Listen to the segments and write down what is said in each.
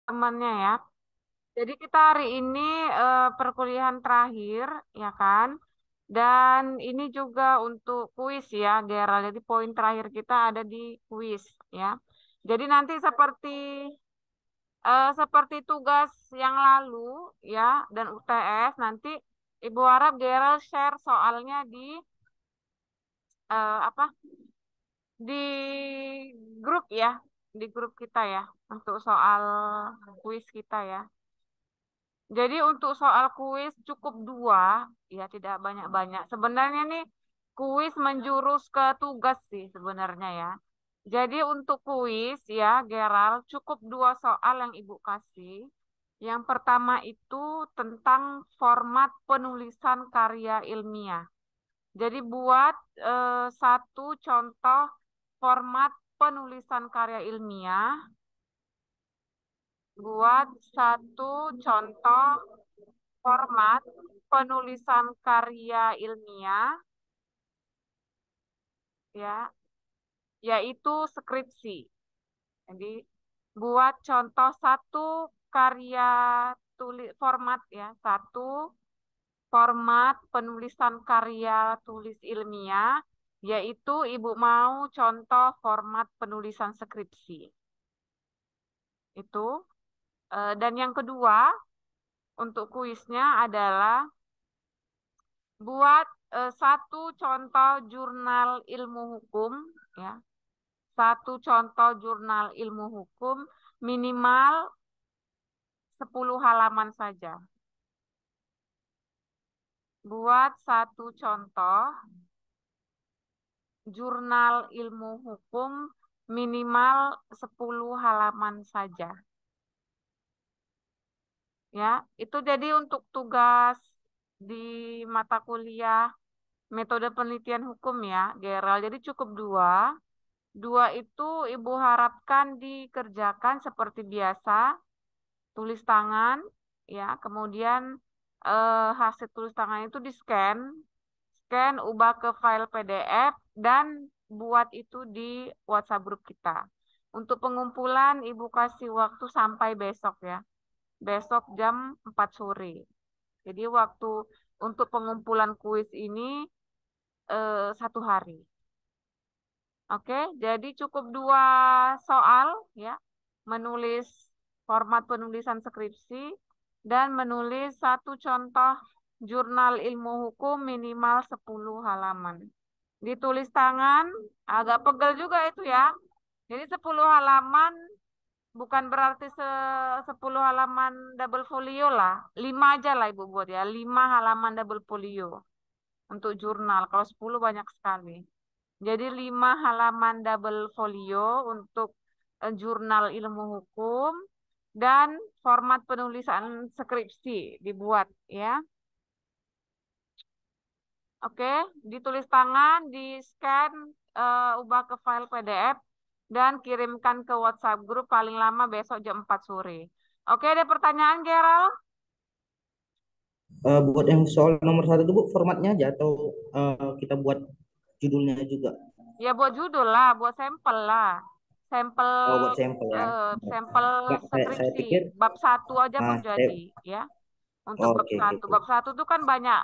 temannya ya. Jadi kita hari ini perkuliahan terakhir, ya kan? Dan ini juga untuk kuis ya, Gerald. Jadi poin terakhir kita ada di kuis ya. Jadi nanti seperti tugas yang lalu ya dan UTS nanti Ibu harap Gerald share soalnya di apa? Di grup ya, di grup kita ya untuk soal kuis kita ya. Jadi untuk soal kuis cukup dua, ya tidak banyak-banyak. Sebenarnya nih kuis menjurus ke tugas sih sebenarnya ya. Jadi untuk kuis ya, Gerald, cukup dua soal yang Ibu kasih. Yang pertama itu tentang format penulisan karya ilmiah. Jadi buat satu contoh format penulisan karya ilmiah, buat satu contoh format penulisan karya ilmiah ya, yaitu skripsi. Jadi buat contoh satu karya tulis format ya, satu format penulisan karya tulis ilmiah, yaitu Ibu mau contoh format penulisan skripsi. Itu. Dan yang kedua untuk kuisnya adalah buat satu contoh jurnal ilmu hukum ya. Satu contoh jurnal ilmu hukum minimal 10 halaman saja. Buat satu contoh jurnal ilmu hukum minimal 10 halaman saja. Ya, itu jadi untuk tugas di mata kuliah metode penelitian hukum ya, Gerald. Jadi cukup dua. Dua itu Ibu harapkan dikerjakan seperti biasa, tulis tangan, ya. Kemudian hasil tulis tangan itu di-scan, ubah ke file PDF, dan buat itu di WhatsApp grup kita. Untuk pengumpulan Ibu kasih waktu sampai besok ya. Besok jam 4 sore. Jadi waktu untuk pengumpulan kuis ini 1 hari. Oke, jadi cukup dua soal ya, menulis format penulisan skripsi dan menulis satu contoh jurnal ilmu hukum minimal 10 halaman. Ditulis tangan, agak pegel juga itu ya. Jadi 10 halaman bukan berarti 10 halaman double folio lah. 5 aja lah Ibu buat ya, 5 halaman double folio untuk jurnal. Kalau 10 banyak sekali. Jadi 5 halaman double folio untuk jurnal ilmu hukum dan format penulisan skripsi dibuat ya. Oke, ditulis tangan, di-scan, ubah ke file PDF dan kirimkan ke WhatsApp grup paling lama besok jam 4 sore. Oke, ada pertanyaan Gerald? Buat yang soal nomor satu itu Bu, formatnya aja atau kita buat judulnya juga? Ya buat judul lah, buat sampel lah. Sampel Oh, buat sampel ya. sampel Nggak, saya skripsi. pikir, Bab satu aja pun saya, jadi ya. Untuk oh, bab oke, oke, satu. oke. Bab satu itu kan banyak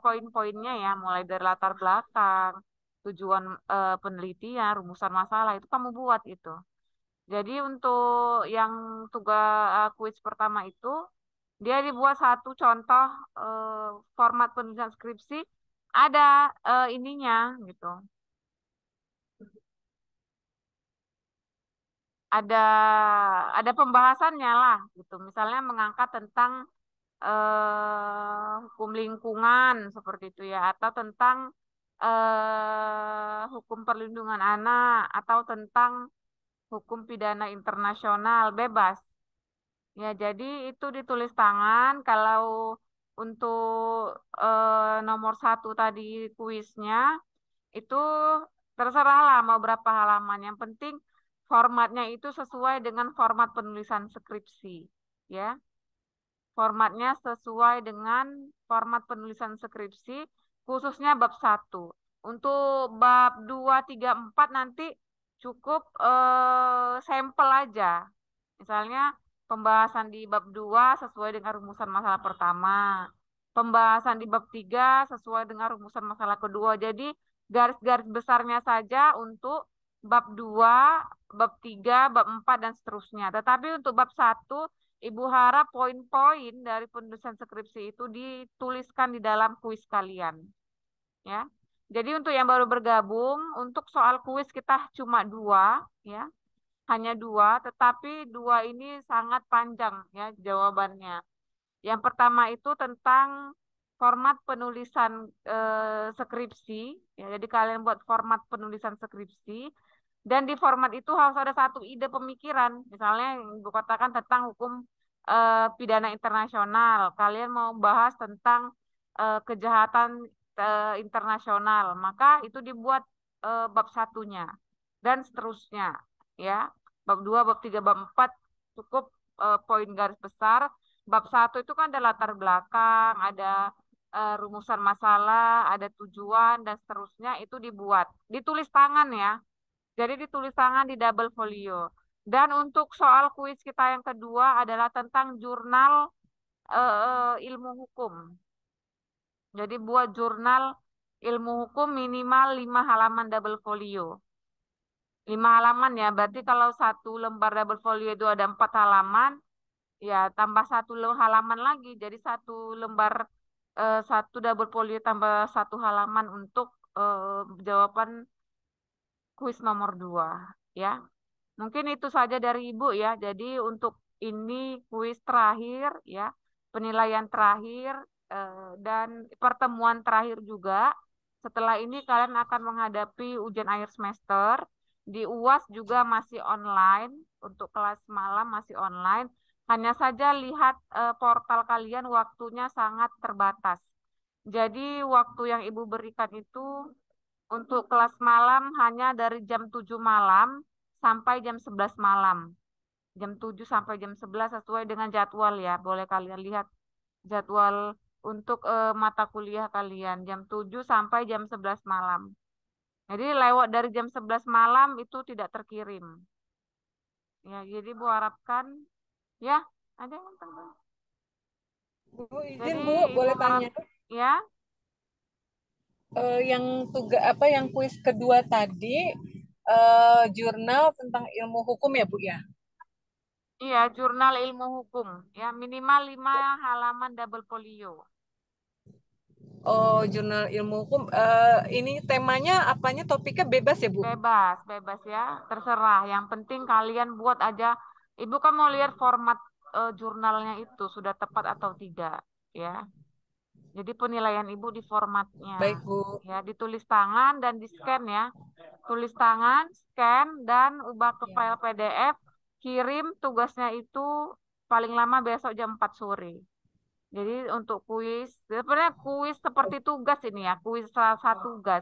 poin-poinnya ya, mulai dari latar belakang, tujuan penelitian, rumusan masalah itu kamu buat itu. Jadi untuk yang tugas kuis pertama itu dia dibuat satu contoh format penulisan skripsi ada ininya gitu. Ada ada pembahasannya lah gitu. Misalnya mengangkat tentang hukum lingkungan seperti itu ya, atau tentang hukum perlindungan anak, atau tentang hukum pidana internasional bebas. Ya, jadi itu ditulis tangan. Kalau untuk nomor satu tadi kuisnya itu terserah lah mau berapa halaman. Yang penting formatnya itu sesuai dengan format penulisan skripsi. Ya. Formatnya sesuai dengan format penulisan skripsi, khususnya bab satu. Untuk bab 2, 3, 4 nanti cukup sampel aja. Misalnya Pembahasan di bab 2 sesuai dengan rumusan masalah pertama. Pembahasan di bab 3 sesuai dengan rumusan masalah kedua. Jadi garis-garis besarnya saja untuk bab 2, bab 3, bab 4 dan seterusnya. Tetapi untuk bab 1, Ibu harap poin-poin dari penulisan skripsi itu dituliskan di dalam kuis kalian. Ya. Jadi untuk yang baru bergabung, untuk soal kuis kita cuma 2, ya, hanya 2, tetapi 2 ini sangat panjang ya jawabannya. Yang pertama itu tentang format penulisan skripsi, ya, jadi kalian buat format penulisan skripsi, dan di format itu harus ada satu ide pemikiran. Misalnya yang Ibu katakan tentang hukum pidana internasional, kalian mau bahas tentang kejahatan internasional, maka itu dibuat bab satunya dan seterusnya, ya. Bab 2, bab 3, bab 4 cukup poin garis besar. Bab 1 itu kan ada latar belakang, ada rumusan masalah, ada tujuan dan seterusnya, itu dibuat. Ditulis tangan ya. Jadi ditulis tangan di double folio. Dan untuk soal kuis kita yang kedua adalah tentang jurnal ilmu hukum. Jadi buat jurnal ilmu hukum minimal 5 halaman double folio. 5 halaman ya, berarti kalau satu lembar double folio itu ada 4 halaman, ya tambah satu halaman lagi. Jadi satu lembar, satu double folio tambah satu halaman untuk jawaban kuis nomor 2. Ya. Mungkin itu saja dari Ibu ya. Jadi untuk ini kuis terakhir ya, penilaian terakhir dan pertemuan terakhir juga. Setelah ini kalian akan menghadapi ujian akhir semester. Di UAS juga masih online, untuk kelas malam masih online. Hanya saja lihat portal kalian waktunya sangat terbatas. Jadi waktu yang Ibu berikan itu untuk kelas malam hanya dari jam 7 malam sampai jam 11 malam. Jam 7 sampai jam 11 sesuai dengan jadwal ya. Boleh kalian lihat jadwal untuk mata kuliah kalian. Jam 7 sampai jam 11 malam. Jadi lewat dari jam 11 malam itu tidak terkirim. Ya, jadi Bu harapkan ya, ada yang tentang. Bu, izin Jadi Bu, Ibu boleh harap tanya? ya. Yang tugas apa yang kuis kedua tadi jurnal tentang ilmu hukum ya Bu ya? Iya, jurnal ilmu hukum ya, minimal 5 halaman double folio. Oh, jurnal ilmu hukum. Ini temanya apanya? Topiknya bebas ya Bu? Bebas, bebas ya, terserah. Yang penting kalian buat aja. Ibu kan mau lihat format jurnalnya itu sudah tepat atau tidak, ya. Jadi penilaian Ibu di formatnya, Baik Bu. ya, ditulis tangan dan di scan ya. Tulis tangan, scan dan ubah ke Ya. file PDF, kirim tugasnya itu paling lama besok jam 4 sore. Jadi untuk kuis, sebenarnya kuis seperti tugas ini ya, kuis salah satu tugas.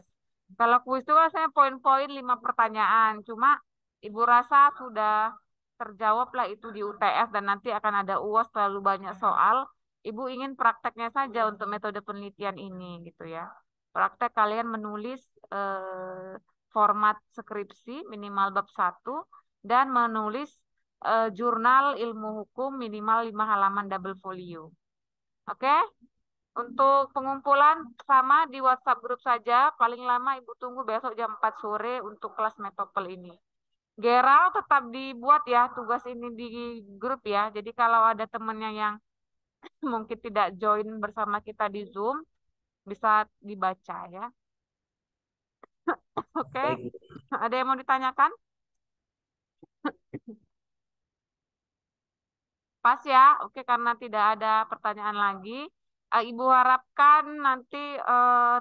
Kalau kuis itu kan saya poin-poin 5 pertanyaan, cuma Ibu rasa sudah terjawab lah itu di UTS dan nanti akan ada UAS terlalu banyak soal. Ibu ingin prakteknya saja untuk metode penelitian ini gitu ya. Praktek kalian menulis format skripsi minimal bab 1 dan menulis jurnal ilmu hukum minimal 5 halaman double folio. Oke, untuk pengumpulan sama di WhatsApp grup saja. Paling lama Ibu tunggu besok jam 4 sore untuk kelas metopel ini. Geral tetap dibuat ya tugas ini di grup ya. Jadi kalau ada temennya yang mungkin tidak join bersama kita di Zoom, bisa dibaca ya. Oke, Baik, Bu. ada yang mau ditanyakan? Pas ya, oke karena tidak ada pertanyaan lagi. Ibu harapkan nanti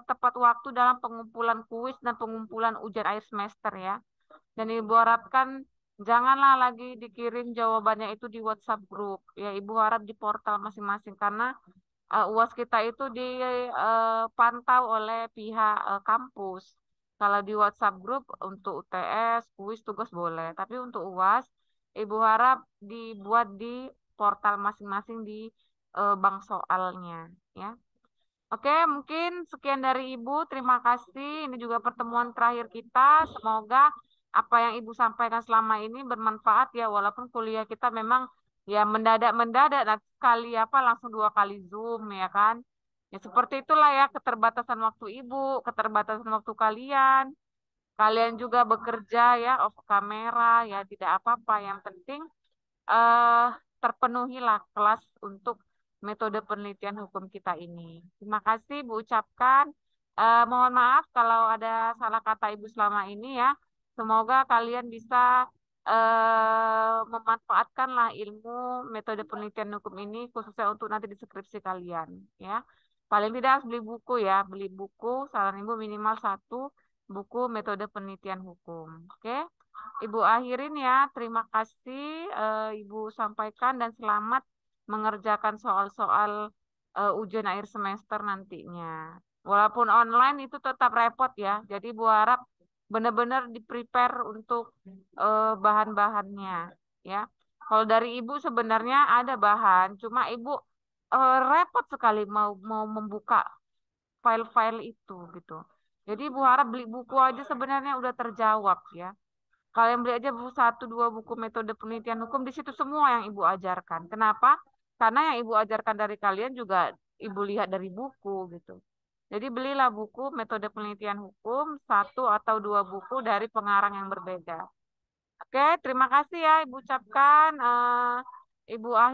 tepat waktu dalam pengumpulan kuis dan pengumpulan ujian akhir semester ya. Dan Ibu harapkan janganlah lagi dikirim jawabannya itu di WhatsApp grup. Ya, Ibu harap di portal masing-masing karena UAS kita itu dipantau oleh pihak kampus. Kalau di WhatsApp grup untuk UTS, kuis, tugas boleh. Tapi untuk UAS, Ibu harap dibuat di portal masing-masing di bank soalnya. Ya. Oke, mungkin sekian dari Ibu. Terima kasih. Ini juga pertemuan terakhir kita. Semoga apa yang Ibu sampaikan selama ini bermanfaat ya, walaupun kuliah kita memang Ya mendadak-mendadak nanti sekali apa langsung 2 kali Zoom ya kan. Ya seperti itulah ya keterbatasan waktu ibu, keterbatasan waktu kalian. Kalian juga bekerja ya off kamera ya tidak apa-apa. Yang penting eh terpenuhilah kelas untuk metode penelitian hukum kita ini. Terima kasih Bu ucapkan. Mohon maaf kalau ada salah kata Ibu selama ini ya. Semoga kalian bisa memanfaatkanlah ilmu metode penelitian hukum ini khususnya untuk nanti di skripsi kalian ya. Paling tidak harus beli buku ya, beli buku saran Ibu minimal 1 buku metode penelitian hukum. Oke? Ibu akhirin ya. Terima kasih Ibu sampaikan dan selamat mengerjakan soal-soal ujian akhir semester nantinya. Walaupun online itu tetap repot ya. Jadi Bu harap benar-benar di-prepare untuk bahan-bahannya ya. Kalau dari Ibu sebenarnya ada bahan, cuma Ibu repot sekali mau mau membuka file-file itu gitu. Jadi Bu harap beli buku aja sebenarnya udah terjawab ya. Kalian beli aja buku 1 2 buku metode penelitian hukum di situ semua yang Ibu ajarkan. Kenapa? Karena yang Ibu ajarkan dari kalian juga Ibu lihat dari buku gitu. Jadi belilah buku metode penelitian hukum 1 atau 2 buku dari pengarang yang berbeda. Oke, terima kasih ya Ibu ucapkan. Ibu